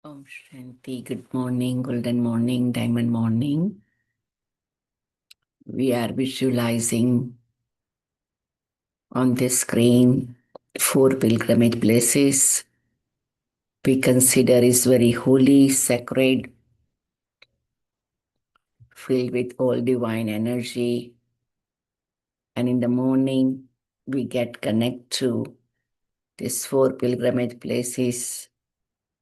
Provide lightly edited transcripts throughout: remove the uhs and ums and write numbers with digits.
Om Shanti, good morning, golden morning, diamond morning. We are visualizing on this screen 4 pilgrimage places we consider is very holy, sacred, filled with all divine energy. And in the morning, we get connect to these 4 pilgrimage places,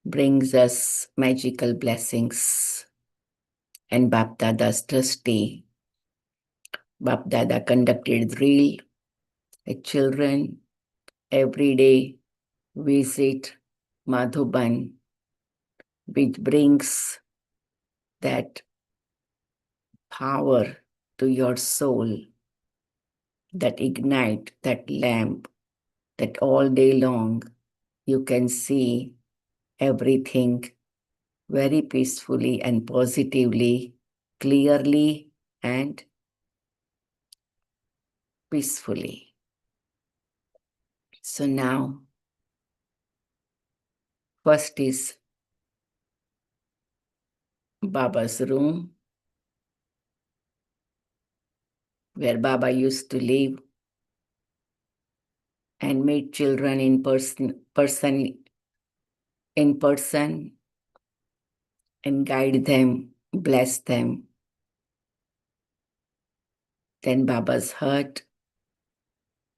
brings us magical blessings. And Bapdada's trustee, Bapdada conducted drill with children every day visit Madhuban, which brings that power to your soul, that ignite, that lamp, that all day long you can see everything very peacefully and positively, clearly and peacefully. So now, first is Baba's room, where Baba used to live and meet children in person and guide them, bless them. Then Baba's hut,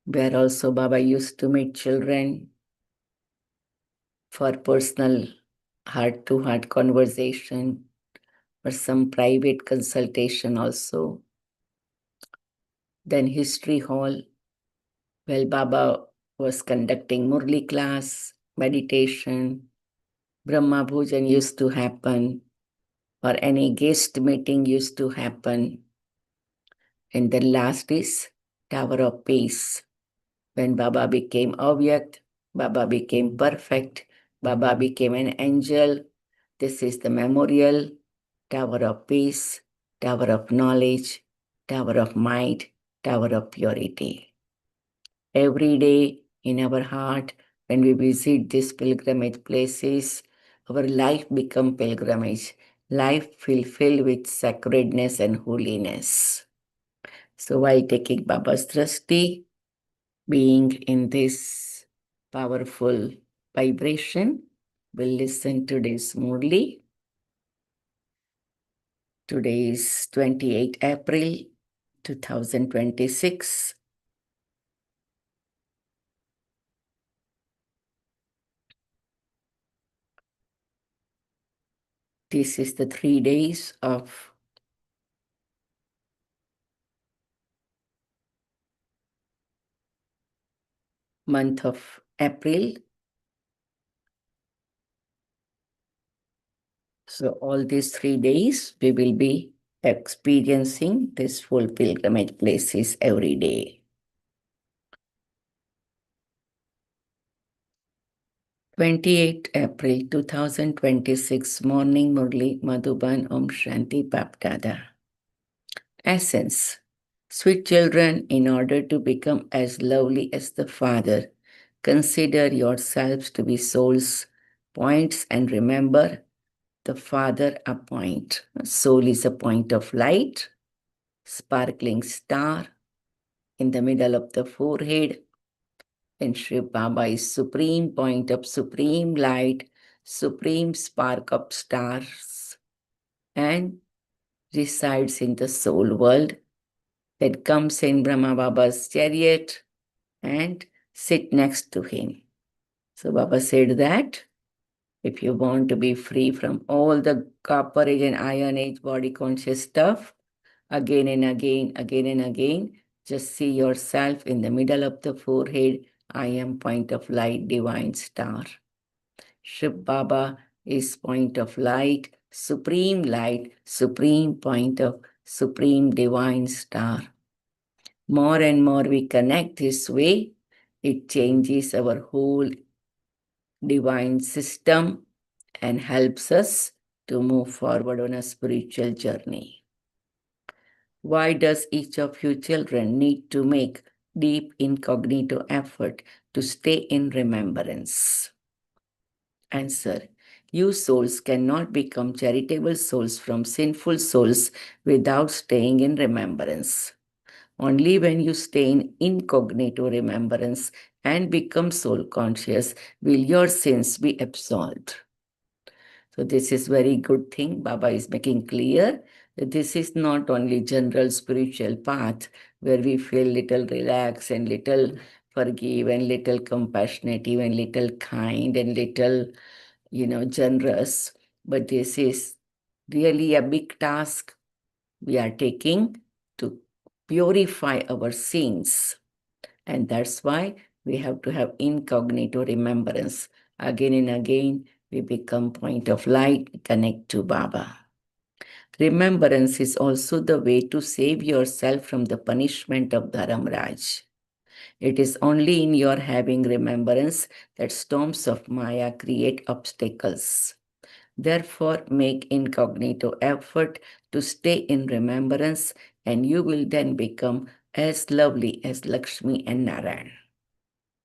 where also Baba used to meet children for personal heart-to-heart conversation or some private consultation also. Then history hall, where Baba was conducting murli class, meditation, Brahma Bhojan used to happen, or any guest meeting used to happen. And the last is Tower of Peace. When Baba became Avyakt, Baba became perfect, Baba became an angel. This is the memorial, Tower of Peace, Tower of Knowledge, Tower of Might, Tower of Purity. Every day in our heart, when we visit these pilgrimage places, our life become pilgrimage. Life filled with sacredness and holiness. So while taking Baba's trustee, being in this powerful vibration, we'll listen to this murli. Today is 28 April 2026. This is the 3 days of month of April. So all these 3 days, we will be experiencing these full pilgrimage places every day. 28 April 2026 morning Murli Madhuban Om Shanti Bapdada. Essence. Sweet children, in order to become as lovely as the Father, consider yourselves to be souls, points, and remember the Father a point. Soul is a point of light, sparkling star in the middle of the forehead, and Sri Baba is supreme point of supreme light, supreme spark of stars, and resides in the soul world that comes in Brahma Baba's chariot and sit next to him. So Baba said that if you want to be free from all the copper age and iron age body conscious stuff, again and again, just see yourself in the middle of the forehead. I am point of light, divine star. Shiv Baba is point of light, supreme point of supreme divine star. More and more we connect this way, it changes our whole divine system and helps us to move forward on a spiritual journey. Why does each of you children need to make deep incognito effort to stay in remembrance? Answer. You souls cannot become charitable souls from sinful souls without staying in remembrance. Only when you stay in incognito remembrance and become soul conscious will your sins be absolved. So this is very good thing. Baba is making clear that this is not only general spiritual path where we feel little relaxed and little forgive and little compassionate, even little kind and little, generous. But this is really a big task we are taking to purify our sins. And that's why we have to have incognito remembrance. Again and again, we become point of light, connect to Baba. Remembrance is also the way to save yourself from the punishment of Dharamraj. It is only in your having remembrance that storms of Maya create obstacles. Therefore, make incognito effort to stay in remembrance, and you will then become as lovely as Lakshmi and Narayan.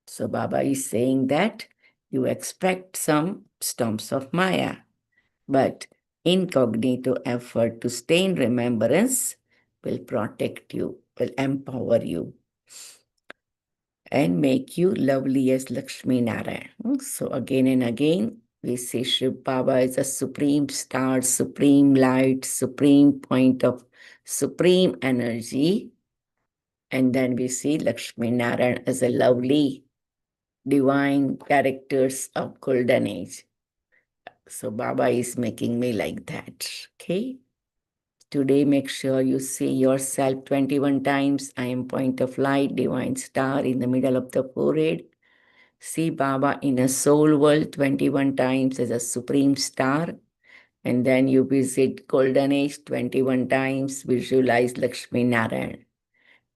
So, Baba is saying that you expect some storms of Maya, but incognito effort to stay in remembrance will protect you, will empower you, and make you lovely as Lakshmi Narayan. So, again and again, we say Shiv Baba is a supreme star, supreme light, supreme point of supreme energy. And then we see Lakshmi Narayan as a lovely divine characters of golden age. So Baba is making me like that. Okay. Today, make sure you see yourself 21 times. I am point of light, divine star in the middle of the forehead. See Baba in a soul world 21 times as a supreme star. And then you visit golden age 21 times. Visualize Lakshmi Narayan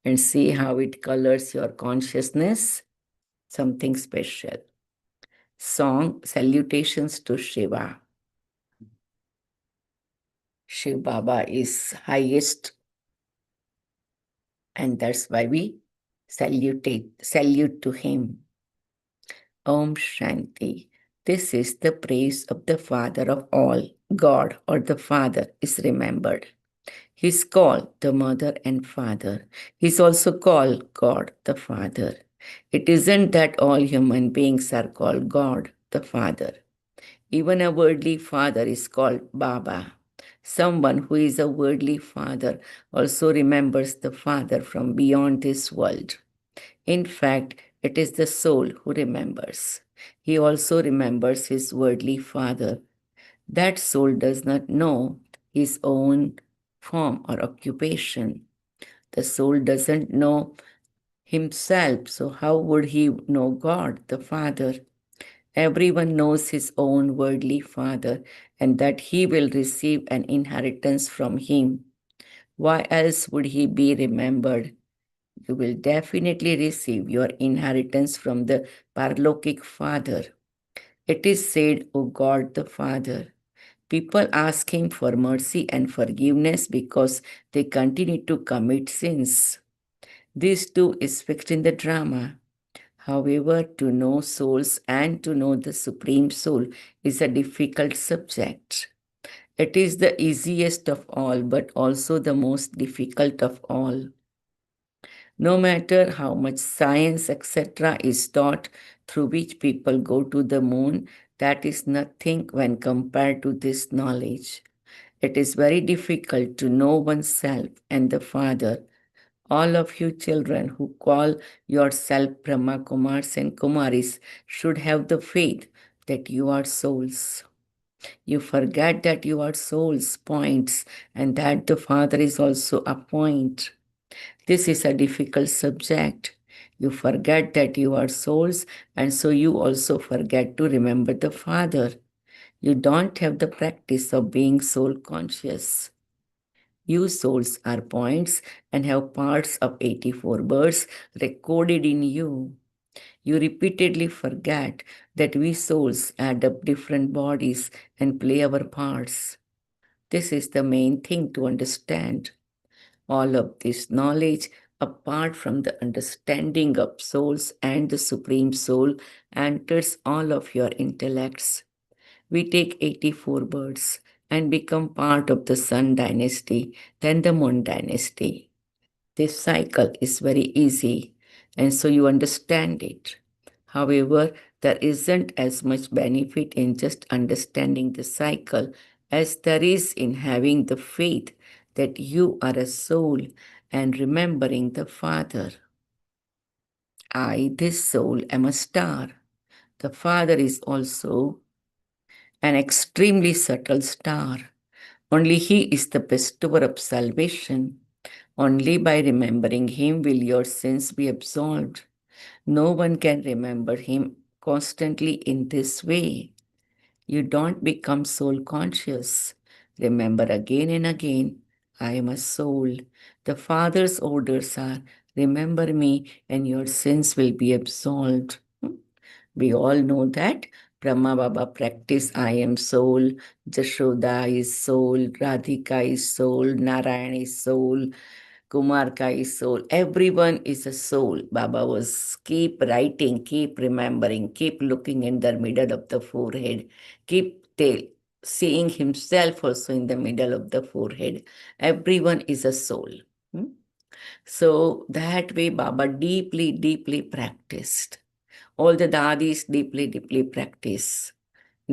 and see how it colors your consciousness. Something special. Song Salutations to Shiva. Shiv Baba is highest, and that's why we salute to him. Om Shanti. This is the praise of the Father of all. God or the Father is remembered. He is called the Mother and Father. He is also called God the Father. It isn't that all human beings are called God the Father. Even a worldly father is called Baba. Someone who is a worldly father also remembers the Father from beyond this world. In fact, it is the soul who remembers. He also remembers his worldly father. That soul does not know his own form or occupation. The soul doesn't know himself, so how would he know God, the Father? Everyone knows his own worldly father and that he will receive an inheritance from him. Why else would he be remembered? You will definitely receive your inheritance from the Parlokic Father. It is said, O God the Father. People ask him for mercy and forgiveness because they continue to commit sins. This too is fixed in the drama. However, to know souls and to know the Supreme Soul is a difficult subject. It is the easiest of all, but also the most difficult of all. No matter how much science, etc., is taught through which people go to the moon, that is nothing when compared to this knowledge. It is very difficult to know oneself and the Father. All of you children who call yourself Brahma Kumars and Kumaris should have the faith that you are souls. You forget that you are souls, points, and that the Father is also a point. This is a difficult subject. You forget that you are souls, and so you also forget to remember the Father. You don't have the practice of being soul conscious. You souls are points and have parts of 84 births recorded in you. You repeatedly forget that we souls add up different bodies and play our parts. This is the main thing to understand. All of this knowledge, apart from the understanding of souls and the Supreme Soul, enters all of your intellects. We take 84 births and become part of the Sun dynasty, then the Moon dynasty. This cycle is very easy, and so you understand it. However, there isn't as much benefit in just understanding the cycle as there is in having the faith that you are a soul and remembering the Father. I, this soul, am a star. The Father is also an extremely subtle star. Only He is the bestower of salvation. Only by remembering Him will your sins be absolved. No one can remember Him constantly in this way. You don't become soul conscious. Remember again and again, I am a soul. The Father's orders are remember me and your sins will be absolved. We all know that. Brahma Baba practice I am soul, Jashoda is soul, Radhika is soul, Narayan is soul, Kumarka is soul. Everyone is a soul. Baba was keep writing, keep remembering, keep looking in the middle of the forehead, keep seeing himself also in the middle of the forehead. Everyone is a soul. Hmm? So that way Baba deeply, deeply practiced. All the dadis deeply, deeply practice.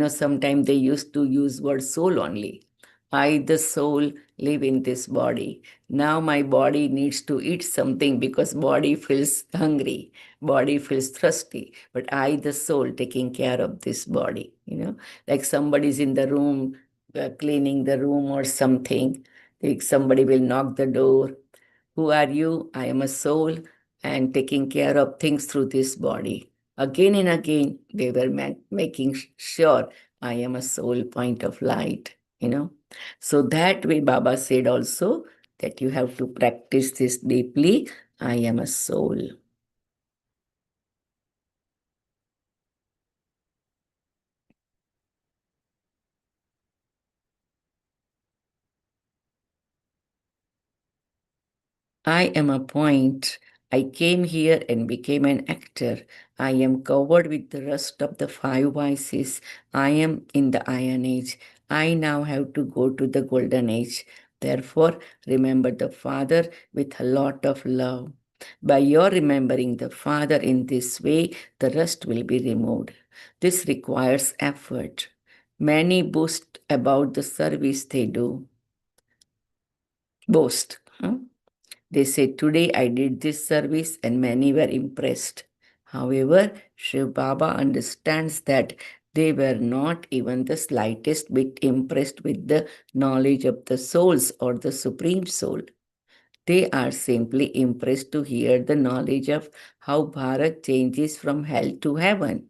Sometimes they used to use word soul only. I, the soul, live in this body. Now my body needs to eat something because body feels hungry, body feels thirsty. But I, the soul, taking care of this body. Like somebody's in the room, cleaning the room or something. Like somebody will knock the door. Who are you? I am a soul and taking care of things through this body. Again and again, they were making sure I am a soul point of light. So that way, Baba said also that you have to practice this deeply. I am a soul. I am a point. I came here and became an actor. I am covered with the rust of the five vices. I am in the Iron Age. I now have to go to the Golden Age. Therefore, remember the Father with a lot of love. By your remembering the Father in this way, the rust will be removed. This requires effort. Many boast about the service they do. Boast. Huh? They said, today I did this service and many were impressed. However, Shiv Baba understands that they were not even the slightest bit impressed with the knowledge of the souls or the Supreme Soul. They are simply impressed to hear the knowledge of how Bharat changes from hell to heaven,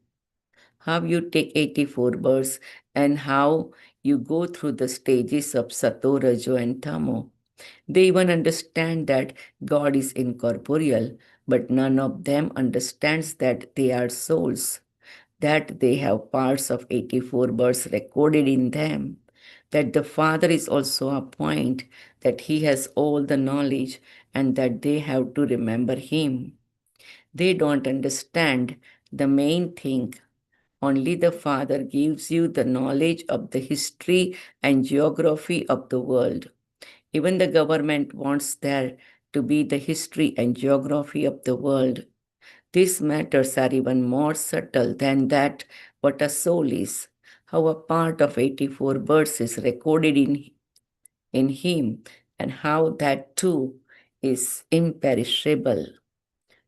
how you take 84 births, and how you go through the stages of Sato, Rajo, and Tamo. They even understand that God is incorporeal, but none of them understands that they are souls, that they have parts of 84 births recorded in them, that the Father is also a point, that He has all the knowledge, and that they have to remember Him. They don't understand the main thing. Only the Father gives you the knowledge of the history and geography of the world. Even the government wants there to be the history and geography of the world. These matters are even more subtle than that what a soul is, how a part of 84 births is recorded in him, and how that too is imperishable.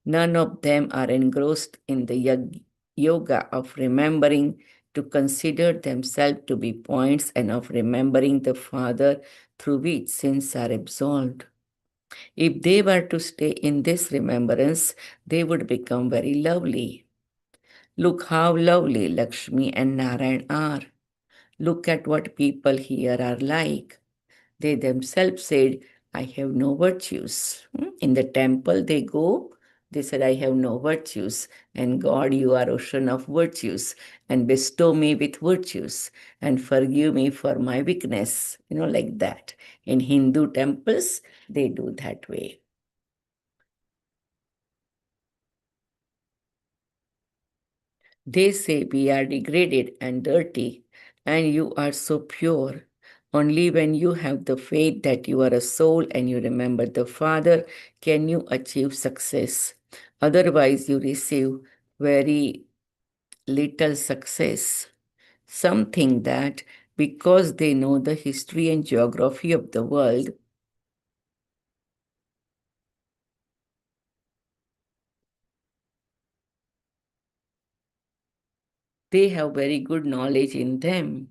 None of them are engrossed in the yoga of remembering to consider themselves to be points and of remembering the Father through which sins are absolved. If they were to stay in this remembrance, they would become very lovely. Look how lovely Lakshmi and Narayan are. Look at what people here are like. They themselves said, I have no virtues. In the temple they go, they said, I have no virtues. And God, you are ocean of virtues, and bestow me with virtues, and forgive me for my weakness. Like that. In Hindu temples, they do that way. They say we are degraded and dirty. and you are so pure. Only when you have the faith that you are a soul and you remember the Father can you achieve success. Otherwise, you receive very little success. Some think that because they know the history and geography of the world, they have very good knowledge in them.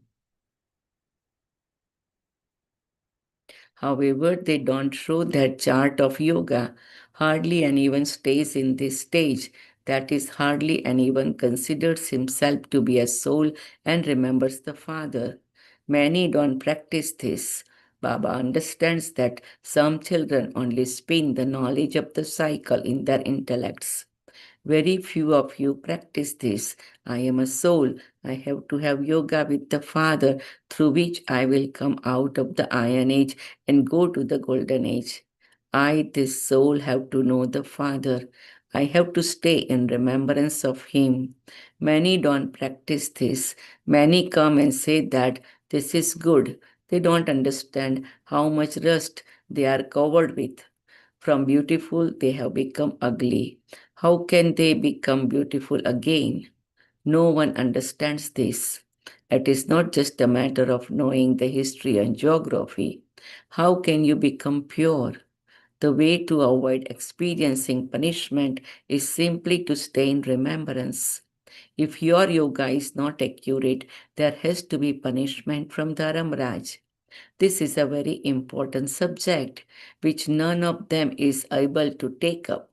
However, they don't show their chart of yoga. Hardly anyone stays in this stage. That is, hardly anyone considers himself to be a soul and remembers the Father. Many don't practice this. Baba understands that some children only spin the knowledge of the cycle in their intellects. Very few of you practice this. I am a soul. I have to have yoga with the Father, through which I will come out of the Iron Age and go to the Golden Age. I, this soul, have to know the Father. I have to stay in remembrance of Him. Many don't practice this. Many come and say that this is good. They don't understand how much rust they are covered with. From beautiful, they have become ugly. How can they become beautiful again? No one understands this. It is not just a matter of knowing the history and geography. How can you become pure? The way to avoid experiencing punishment is simply to stay in remembrance. If your yoga is not accurate, there has to be punishment from Dharamraj. This is a very important subject which none of them is able to take up.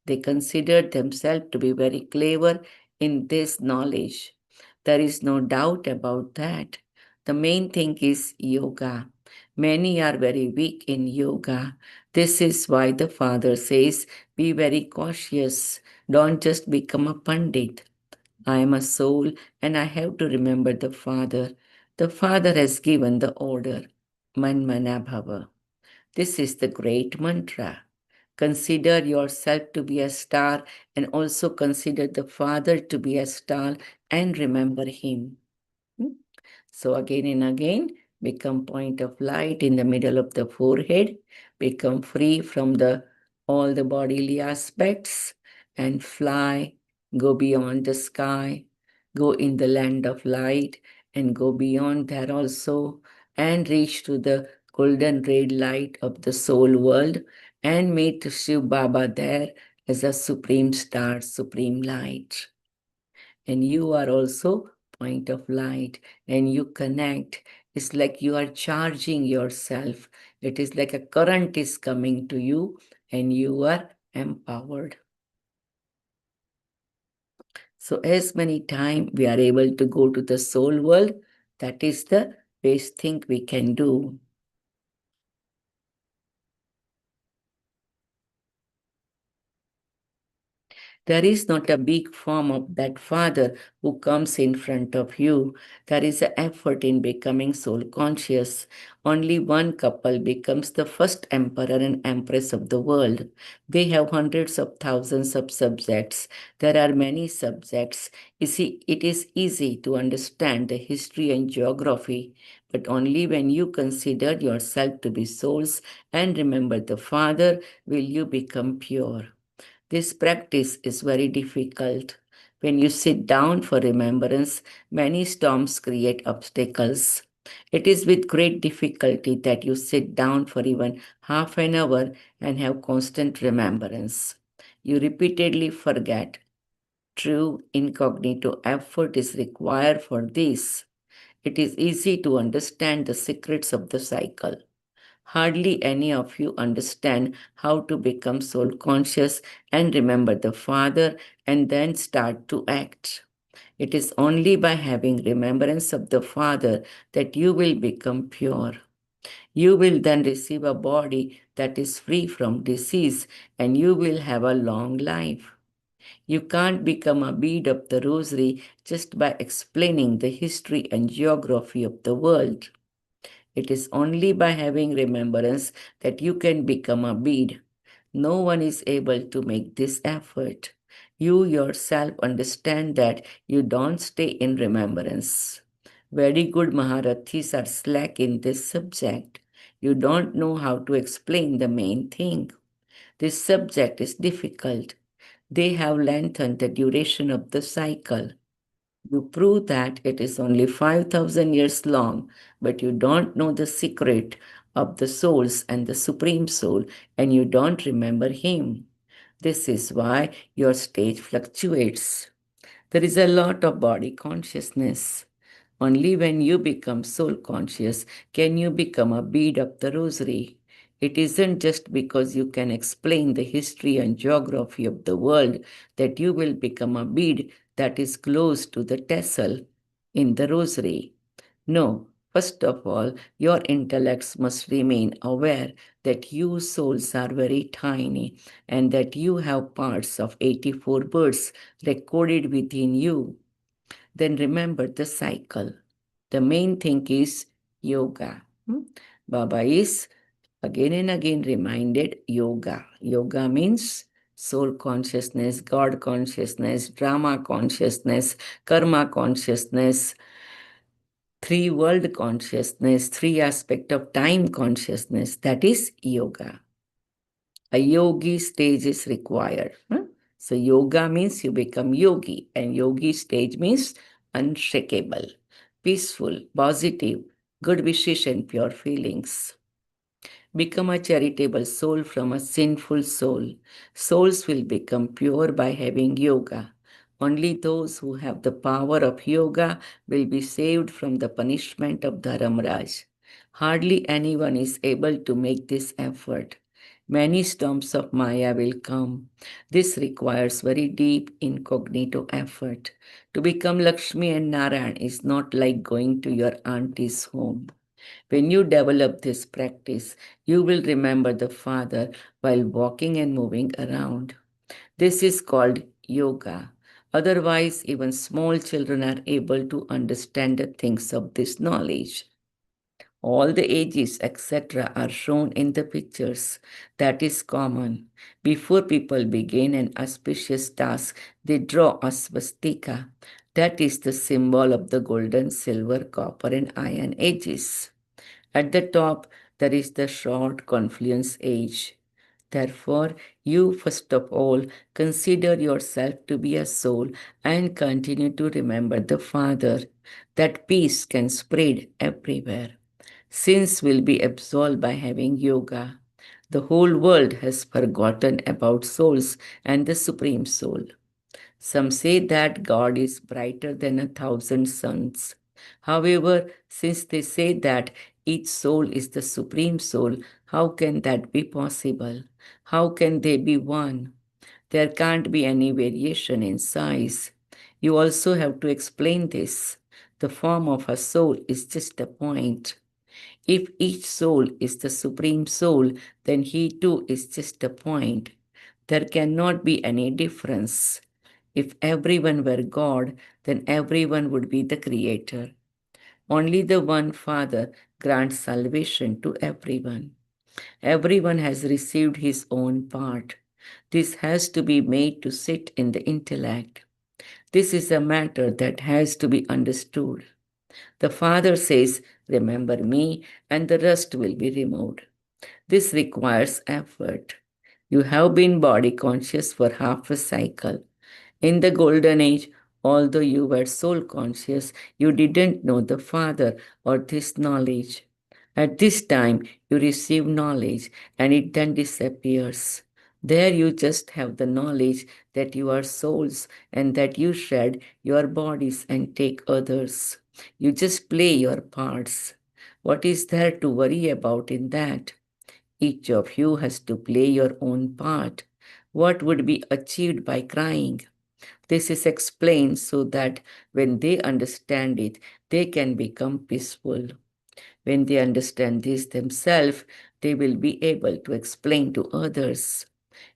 They consider themselves to be very clever in this knowledge. There is no doubt about that. The main thing is yoga. Many are very weak in yoga. This is why the Father says, be very cautious. Don't just become a pandit. I am a soul and I have to remember the Father. The Father has given the order. Manmana Bhava. This is the great mantra. Consider yourself to be a star and also consider the Father to be a star and remember Him. Hmm? So again and again, become point of light in the middle of the forehead, become free from the all the bodily aspects and fly, go beyond the sky, go in the land of light and go beyond there also and reach to the golden red light of the soul world and meet Shiv Baba there as a supreme star, supreme light. And you are also point of light and you connect. It's like you are charging yourself. It is like a current is coming to you and you are empowered. So as many time we are able to go to the soul world, that is the best thing we can do. There is not a big form of that Father who comes in front of you. There is an effort in becoming soul conscious. Only one couple becomes the first emperor and empress of the world. They have hundreds of thousands of subjects. There are many subjects. You see, it is easy to understand the history and geography, but only when you consider yourself to be souls and remember the Father will you become pure. This practice is very difficult. When you sit down for remembrance, many storms create obstacles. It is with great difficulty that you sit down for even half an hour and have constant remembrance. You repeatedly forget. True incognito effort is required for this. It is easy to understand the secrets of the cycle. Hardly any of you understand how to become soul conscious and remember the Father and then start to act. It is only by having remembrance of the Father that you will become pure. You will then receive a body that is free from disease and you will have a long life. You can't become a bead of the rosary just by explaining the history and geography of the world. It is only by having remembrance that you can become a bead. No one is able to make this effort. You yourself understand that you don't stay in remembrance. Very good Maharathis are slack in this subject. You don't know how to explain the main thing. This subject is difficult. They have lengthened the duration of the cycle. You prove that it is only 5,000 years long, but you don't know the secret of the souls and the Supreme Soul, and you don't remember Him. This is why your stage fluctuates. There is a lot of body consciousness. Only when you become soul conscious can you become a bead of the rosary. It isn't just because you can explain the history and geography of the world that you will become a bead that is close to the tassel in the rosary. No, first of all, your intellects must remain aware that you souls are very tiny and that you have parts of 84 birds recorded within you. Then remember the cycle. The main thing is yoga. Baba is again and again reminded yoga. Yoga means soul consciousness, God consciousness, drama consciousness, karma consciousness, three world consciousness, three aspect of time consciousness. That is yoga. A yogi stage is required. So yoga means you become yogi, and yogi stage means unshakable, peaceful, positive, good wishes and pure feelings. Become a charitable soul from a sinful soul. Souls will become pure by having yoga. Only those who have the power of yoga will be saved from the punishment of Dharamraj. Hardly anyone is able to make this effort. Many storms of Maya will come. This requires very deep incognito effort. To become Lakshmi and Narayan is not like going to your auntie's home. When you develop this practice, you will remember the Father while walking and moving around. This is called yoga. Otherwise, even small children are able to understand the things of this knowledge. All the ages, etc., are shown in the pictures. That is common. Before people begin an auspicious task, they draw a swastika. That is the symbol of the golden, silver, copper, and iron ages. At the top, there is the short confluence age. Therefore, you first of all consider yourself to be a soul and continue to remember the Father. That peace can spread everywhere. Sins will be absolved by having yoga. The whole world has forgotten about souls and the Supreme Soul. Some say that God is brighter than 1,000 suns. However, since they say that each soul is the Supreme Soul, how can that be possible? How can they be one? There can't be any variation in size. You also have to explain this. The form of a soul is just a point. If each soul is the Supreme Soul, then he too is just a point. There cannot be any difference. If everyone were God, then everyone would be the Creator. Only the one Father grants salvation to everyone. Everyone has received his own part. This has to be made to sit in the intellect. This is a matter that has to be understood. The Father says, "Remember me," and the rest will be removed. This requires effort. You have been body conscious for half a cycle. In the golden age, although you were soul conscious, you didn't know the Father or this knowledge. At this time, you receive knowledge and it then disappears. There you just have the knowledge that you are souls and that you shed your bodies and take others. You just play your parts. What is there to worry about in that? Each of you has to play your own part. What would be achieved by crying? This is explained so that when they understand it, they can become peaceful. When they understand this themselves, they will be able to explain to others.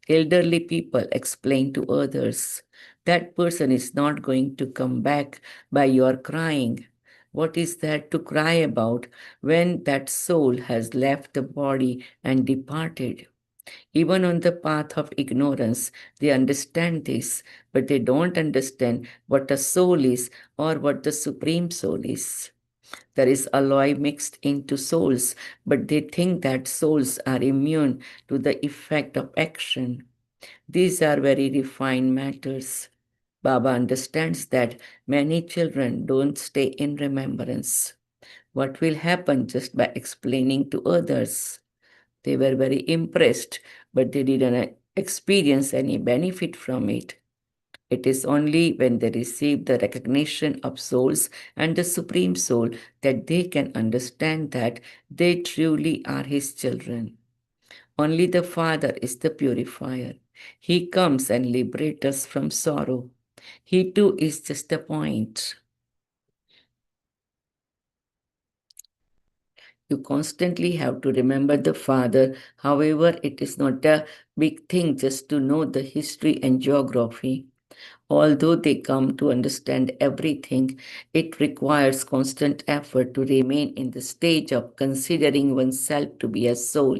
Elderly people explain to others. That person is not going to come back by your crying. What is there to cry about when that soul has left the body and departed? Even on the path of ignorance, they understand this, but they don't understand what a soul is or what the Supreme Soul is. There is alloy mixed into souls, but they think that souls are immune to the effect of action. These are very refined matters. Baba understands that many children don't stay in remembrance. What will happen just by explaining to others? They were very impressed, but they didn't experience any benefit from it. It is only when they receive the recognition of souls and the Supreme Soul that they can understand that they truly are His children. Only the Father is the purifier. He comes and liberates us from sorrow. He too is just a point. You constantly have to remember the Father. However, it is not a big thing just to know the history and geography. Although they come to understand everything, it requires constant effort to remain in the stage of considering oneself to be a soul.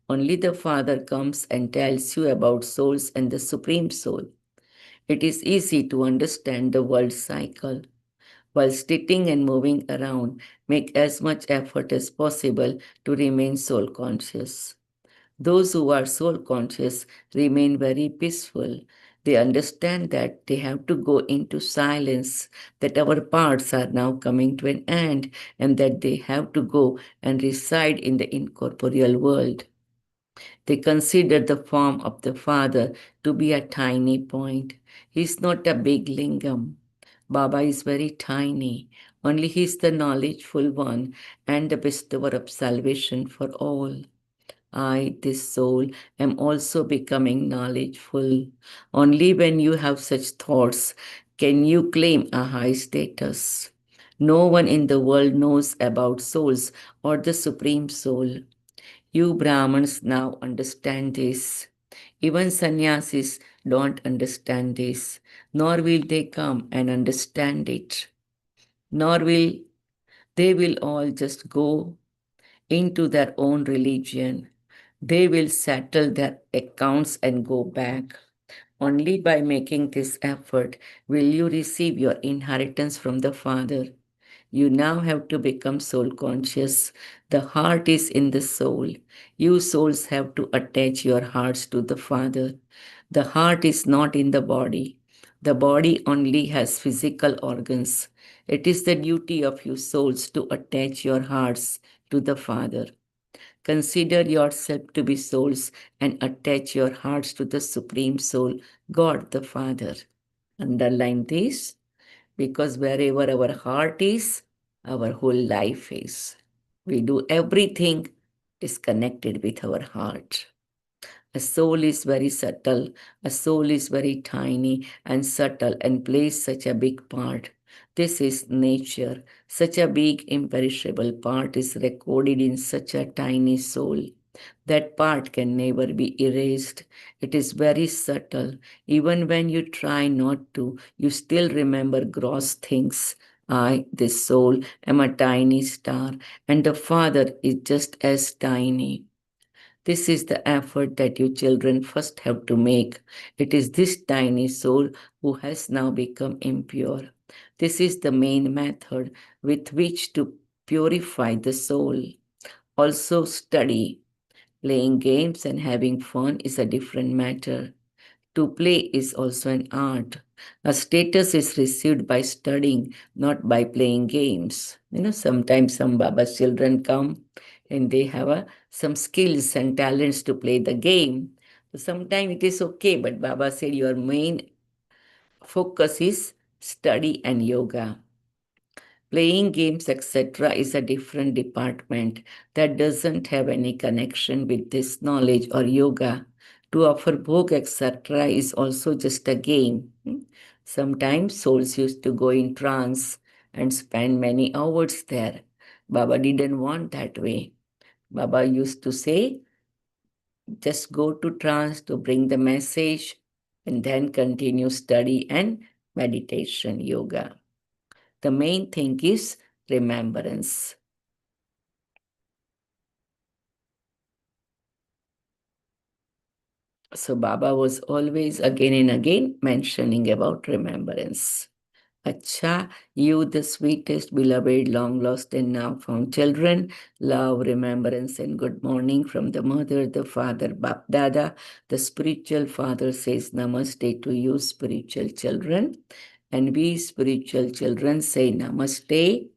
Only the Father comes and tells you about souls and the Supreme Soul. It is easy to understand the world cycle. While sitting and moving around, make as much effort as possible to remain soul conscious. Those who are soul conscious remain very peaceful. They understand that they have to go into silence, that our parts are now coming to an end, and that they have to go and reside in the incorporeal world. They consider the form of the Father to be a tiny point. He is not a big lingam. Baba is very tiny. Only he is the knowledgeful one and the bestower of salvation for all. I, this soul, am also becoming knowledgeful. Only when you have such thoughts can you claim a high status. No one in the world knows about souls or the Supreme Soul. You Brahmins now understand this. Even sannyasis don't understand this, nor will they come and understand it. Nor will they will all just go into their own religion. They will settle their accounts and go back. Only by making this effort will you receive your inheritance from the Father. You now have to become soul conscious. The heart is in the soul. You souls have to attach your hearts to the Father. The heart is not in the body. The body only has physical organs. It is the duty of you souls to attach your hearts to the Father. Consider yourself to be souls and attach your hearts to the Supreme Soul, God the Father. Underline this because wherever our heart is, our whole life is. We do everything is connected with our heart. A soul is very subtle, a soul is very tiny and subtle and plays such a big part. This is nature. Such a big, imperishable part is recorded in such a tiny soul. That part can never be erased. It is very subtle. Even when you try not to, you still remember gross things. I, this soul, am a tiny star, and the Father is just as tiny. This is the effort that you children first have to make. It is this tiny soul who has now become impure. This is the main method with which to purify the soul. Also, study. Playing games and having fun is a different matter. To play is also an art. A status is received by studying, not by playing games. Sometimes some Baba's children come and they have some skills and talents to play the game. So sometimes it is okay, but Baba said your main focus is study and yoga. Playing games, etc., is a different department that doesn't have any connection with this knowledge or yoga. To offer bhog, etc., is also just a game. Sometimes souls used to go in trance and spend many hours there. Baba didn't want that way. Baba used to say, just go to trance to bring the message and then continue study and meditation, yoga. The main thing is remembrance. So Baba was always again and again mentioning about remembrance. Acha, you, the sweetest, beloved, long lost and now found children, love, remembrance, and good morning from the mother, the father, Bap Dada. The spiritual father says Namaste to you, spiritual children. And we, spiritual children, say Namaste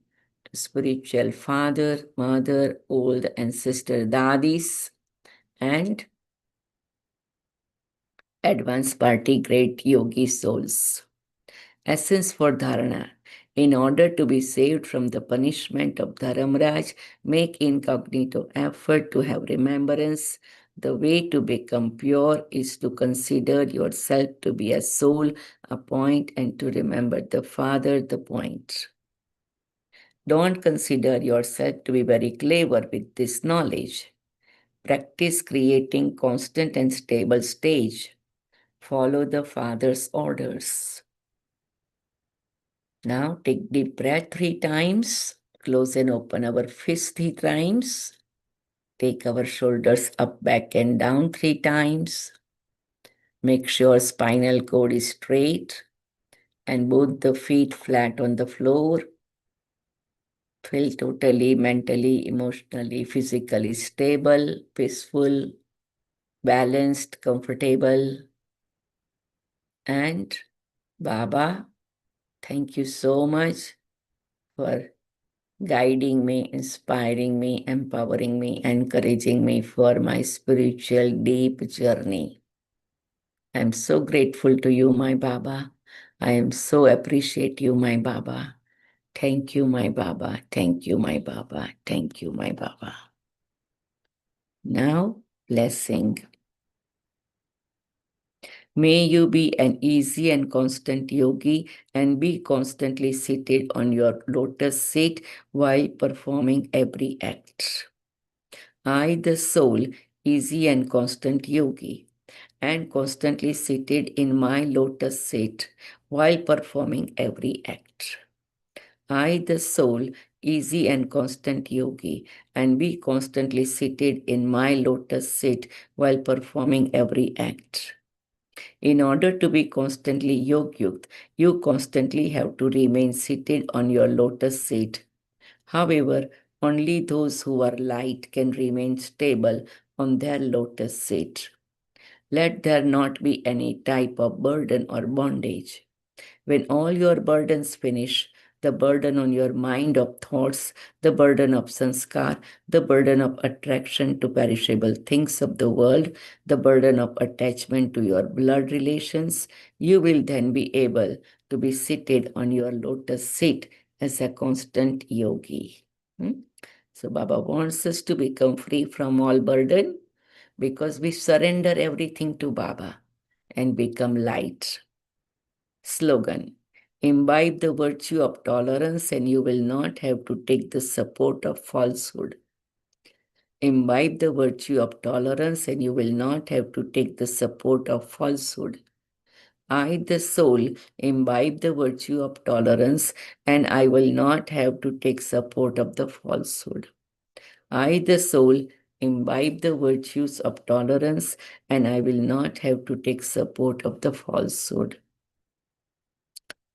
to spiritual father, mother, old and sister daddies, and advanced party great yogi souls. Essence for dharana. In order to be saved from the punishment of Dharamraj, make incognito effort to have remembrance. The way to become pure is to consider yourself to be a soul, a point, and to remember the Father, the point. Don't consider yourself to be very clever with this knowledge. Practice creating constant and stable stage. Follow the Father's orders. Now take deep breath 3 times. Close and open our fist 3 times. Take our shoulders up, back, and down 3 times. Make sure spinal cord is straight and both the feet flat on the floor. Feel totally, mentally, emotionally, physically stable, peaceful, balanced, comfortable. And Baba, thank you so much for guiding me, inspiring me, empowering me, encouraging me for my spiritual deep journey. I'm so grateful to you, my Baba. I am so appreciate you, my Baba. Thank you, my Baba. Thank you, my Baba. Thank you, my Baba. Now, blessing. May you be an easy and constant yogi and be constantly seated on your lotus seat while performing every act. I, the soul, easy and constant yogi, and constantly seated in my lotus seat while performing every act. I, the soul, easy and constant yogi, and be constantly seated in my lotus seat while performing every act. In order to be constantly yogyukt, you constantly have to remain seated on your lotus seat. However, only those who are light can remain stable on their lotus seat. Let there not be any type of burden or bondage. When all your burdens finish, the burden on your mind of thoughts, the burden of sanskar, the burden of attraction to perishable things of the world, the burden of attachment to your blood relations, you will then be able to be seated on your lotus seat as a constant yogi. So Baba wants us to become free from all burden because we surrender everything to Baba and become light. Slogan: imbibe the virtue of tolerance and you will not have to take the support of falsehood. Imbibe the virtue of tolerance and you will not have to take the support of falsehood. I, the soul, imbibe the virtue of tolerance and I will not have to take support of the falsehood. I, the soul, imbibe the virtues of tolerance and I will not have to take support of the falsehood.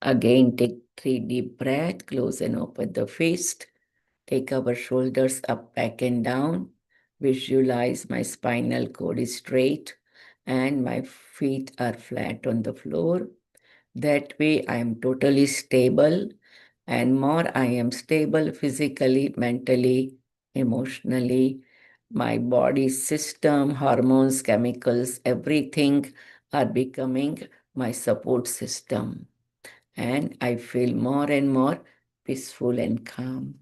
Again, take 3 deep breaths, close and open the fist. Take our shoulders up, back and down. Visualize my spinal cord is straight and my feet are flat on the floor. That way I am totally stable, and more I am stable physically, mentally, emotionally. My body system, hormones, chemicals, everything are becoming my support system. And I feel more and more peaceful and calm.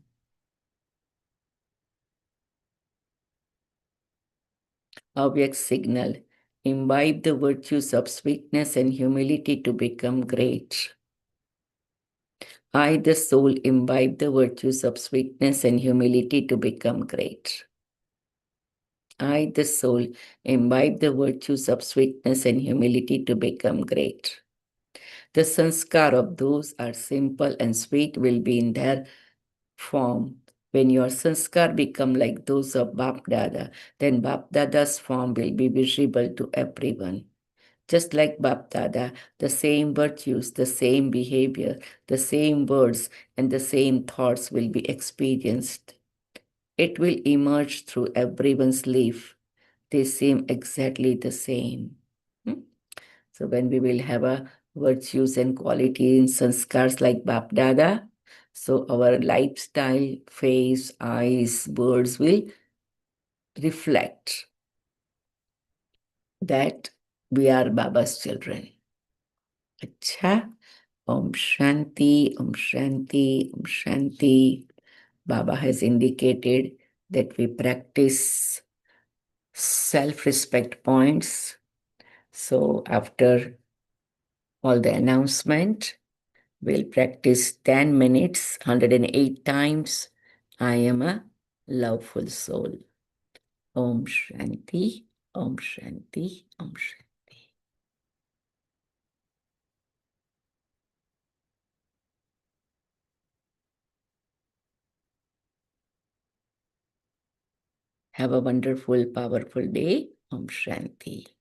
Object signal: imbibe the virtues of sweetness and humility to become great. I, the soul, imbibe the virtues of sweetness and humility to become great. I, the soul, imbibe the virtues of sweetness and humility to become great. The sanskar of those are simple and sweet will be in their form. When your sanskar become like those of Bap Dada, then Bap Dada's form will be visible to everyone. Just like Bap Dada, the same virtues, the same behavior, the same words, and the same thoughts will be experienced. It will emerge through everyone's life. They seem exactly the same. Hmm? So when we will have a virtues and quality in sanskars like Bap Dada, so our lifestyle, face, eyes, words will reflect that we are Baba's children. Acha. Om Shanti, Om Shanti, Om Shanti. Baba has indicated that we practice self respect points. So, after all the announcement, we'll practice 10 minutes, 108 times. I am a loveful soul. Om Shanti, Om Shanti, Om Shanti. Have a wonderful, powerful day. Om Shanti.